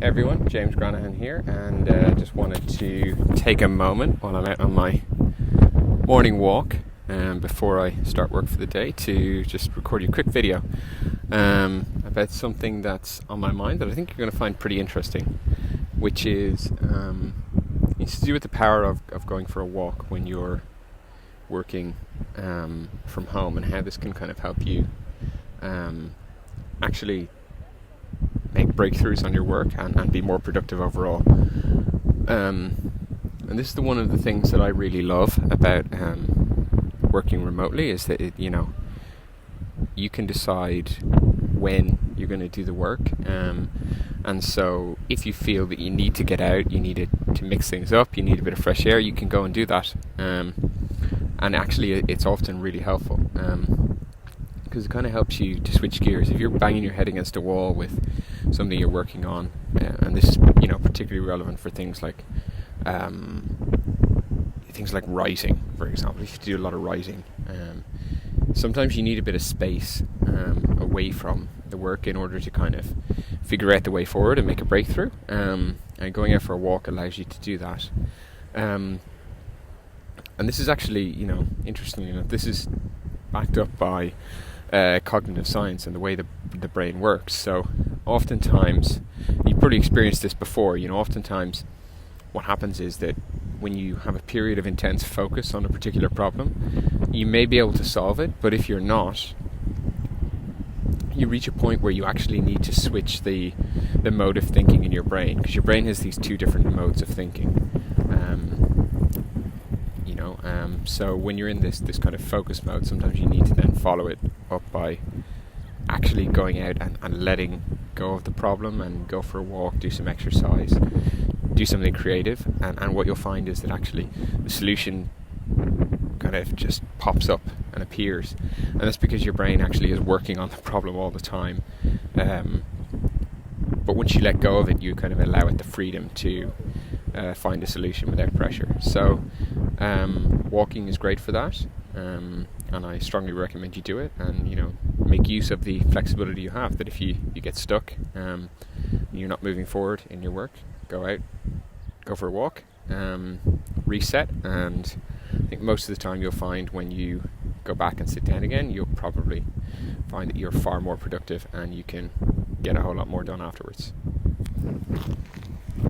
Everyone, James Granahan here, and just wanted to take a moment while I'm out on my morning walk before I start work for the day to just record you a quick video about something that's on my mind that I think you're going to find pretty interesting, which is it's to do with the power of going for a walk when you're working from home, and how this can kind of help you actually make breakthroughs on your work and be more productive overall. And this is one of the things that I really love about working remotely, is that you can decide when you're going to do the work, and so if you feel that you need to get out, you need to mix things up, you need a bit of fresh air, you can go and do that, and actually it's often really helpful, because it kind of helps you to switch gears. If you're banging your head against a wall with something you're working on, and this is particularly relevant for things like writing, for example. If you do a lot of writing, sometimes you need a bit of space away from the work in order to kind of figure out the way forward and make a breakthrough, and going out for a walk allows you to do that. And this is actually, interestingly enough, this is backed up by cognitive science and the way the brain works. So oftentimes, you've probably experienced this before, oftentimes what happens is that when you have a period of intense focus on a particular problem, you may be able to solve it, but if you're not, you reach a point where you actually need to switch the mode of thinking in your brain, because your brain has these two different modes of thinking. So when you're in this kind of focus mode, sometimes you need to then follow it up by actually going out and letting go of the problem and go for a walk, do some exercise, do something creative, and what you'll find is that actually the solution kind of just pops up and appears, and that's because your brain actually is working on the problem all the time, but once you let go of it, you kind of allow it the freedom to find a solution without pressure. So walking is great for that, and I strongly recommend you do it, and make use of the flexibility you have, that if you get stuck, you're not moving forward in your work, go out, go for a walk, reset, and I think most of the time you'll find when you go back and sit down again, you'll probably find that you're far more productive and you can get a whole lot more done afterwards.